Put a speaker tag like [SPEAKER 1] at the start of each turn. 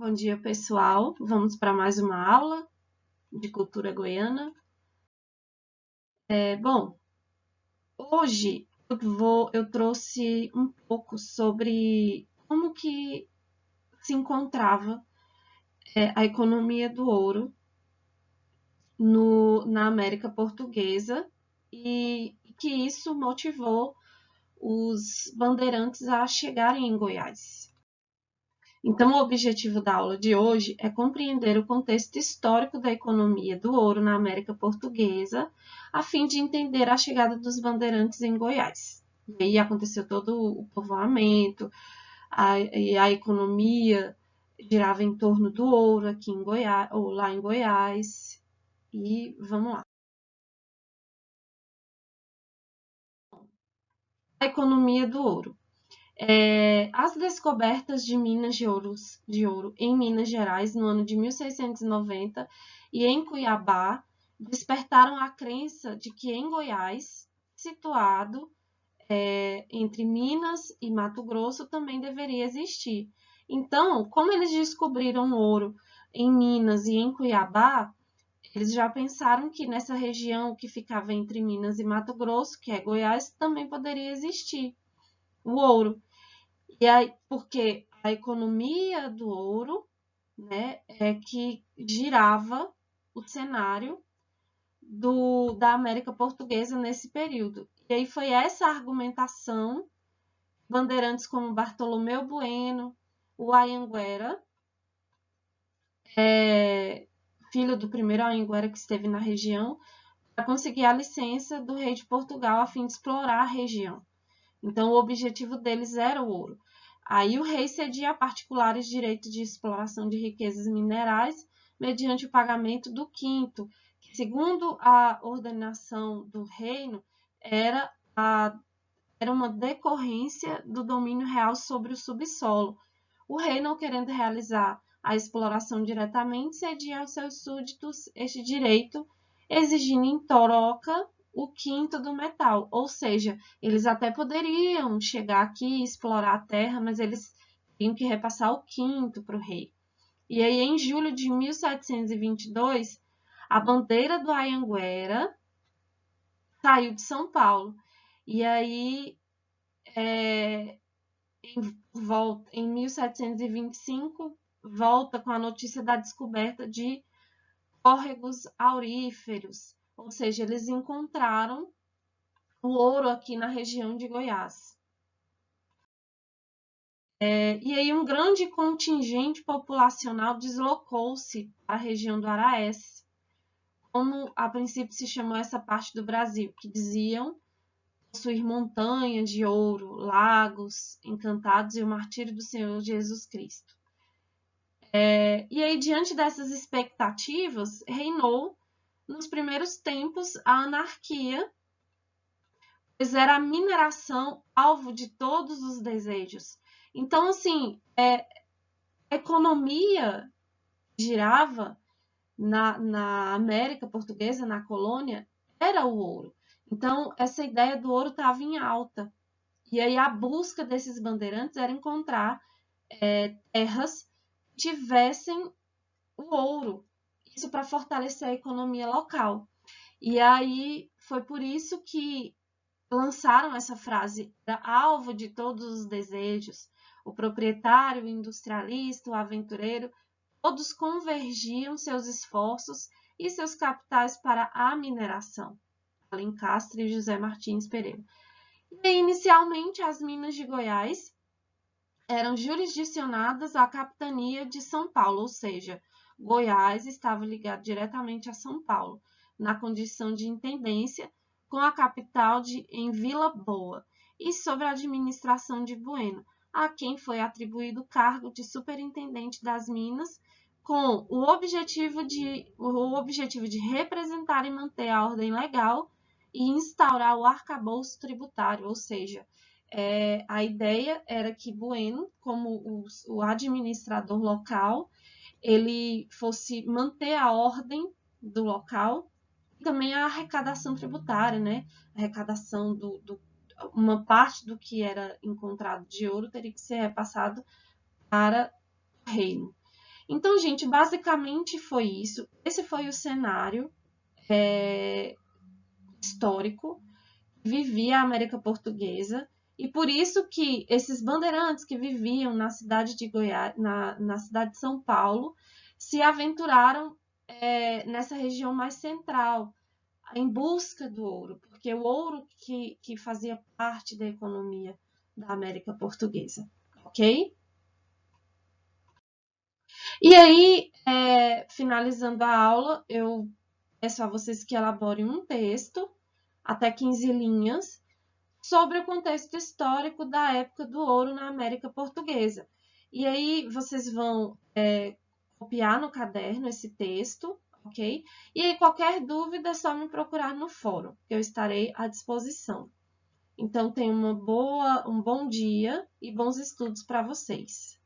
[SPEAKER 1] Bom dia, pessoal. Vamos para mais uma aula de cultura goiana. Bom, hoje eu trouxe um pouco sobre como que se encontrava a economia do ouro na América Portuguesa e que isso motivou os bandeirantes a chegarem em Goiás. Então, o objetivo da aula de hoje é compreender o contexto histórico da economia do ouro na América Portuguesa, a fim de entender a chegada dos bandeirantes em Goiás. E aí aconteceu todo o povoamento, e a economia girava em torno do ouro aqui em Goiás, ou lá em Goiás. E vamos lá. A economia do ouro. As descobertas de minas de ouro em Minas Gerais no ano de 1690 e em Cuiabá despertaram a crença de que em Goiás, situado entre Minas e Mato Grosso, também deveria existir. Então, como eles descobriram ouro em Minas e em Cuiabá, eles já pensaram que nessa região que ficava entre Minas e Mato Grosso, que é Goiás, também poderia existir o ouro. E aí, porque a economia do ouro, né, é que girava o cenário da América Portuguesa nesse período. E aí foi essa argumentação, bandeirantes como Bartolomeu Bueno, o Anhanguera, filho do primeiro Anhanguera que esteve na região, para conseguir a licença do rei de Portugal a fim de explorar a região. Então, o objetivo deles era o ouro. Aí o rei cedia a particulares direito de exploração de riquezas minerais mediante o pagamento do quinto, que, segundo a ordenação do reino, era, era uma decorrência do domínio real sobre o subsolo. O rei, não querendo realizar a exploração diretamente, cedia aos seus súditos este direito, exigindo em troca o quinto do metal, ou seja, eles até poderiam chegar aqui e explorar a terra, mas eles tinham que repassar o quinto para o rei. E aí, em julho de 1722, a bandeira do Anhanguera saiu de São Paulo. E aí, em 1725, volta com a notícia da descoberta de córregos auríferos, ou seja, eles encontraram o ouro aqui na região de Goiás. E aí um grande contingente populacional deslocou-se para a região do Araés, como a princípio se chamou essa parte do Brasil, que diziam possuir montanhas de ouro, lagos encantados e o martírio do Senhor Jesus Cristo. E aí, diante dessas expectativas, reinou nos primeiros tempos a anarquia, pois era a mineração alvo de todos os desejos. Então, assim, a economia girava na América Portuguesa, na colônia, era o ouro. Então, essa ideia do ouro estava em alta. E aí a busca desses bandeirantes era encontrar terras que tivessem o ouro. Isso para fortalecer a economia local. E aí foi por isso que lançaram essa frase, era alvo de todos os desejos. O proprietário, o industrialista, o aventureiro, todos convergiam seus esforços e seus capitais para a mineração. Alencastre e José Martins Pereira. E inicialmente as minas de Goiás eram jurisdicionadas à capitania de São Paulo, ou seja, Goiás estava ligado diretamente a São Paulo, na condição de intendência, com a capital em Vila Boa, e sobre a administração de Bueno, a quem foi atribuído o cargo de superintendente das minas, com o objetivo de representar e manter a ordem legal e instaurar o arcabouço tributário, ou seja, a ideia era que Bueno, como o administrador local, ele fosse manter a ordem do local e também a arrecadação tributária, né? A arrecadação uma parte do que era encontrado de ouro teria que ser repassado para o reino. Então, gente, basicamente foi isso. Esse foi o cenário histórico que vivia a América Portuguesa. E por isso que esses bandeirantes que viviam na cidade de Goiás, na cidade de São Paulo, se aventuraram nessa região mais central, em busca do ouro, porque o ouro que fazia parte da economia da América Portuguesa, ok? E aí, finalizando a aula, eu peço a vocês que elaborem um texto, até 15 linhas, sobre o contexto histórico da época do ouro na América Portuguesa. E aí vocês vão copiar no caderno esse texto, ok? E aí qualquer dúvida é só me procurar no fórum, que eu estarei à disposição. Então tenham um bom dia e bons estudos para vocês.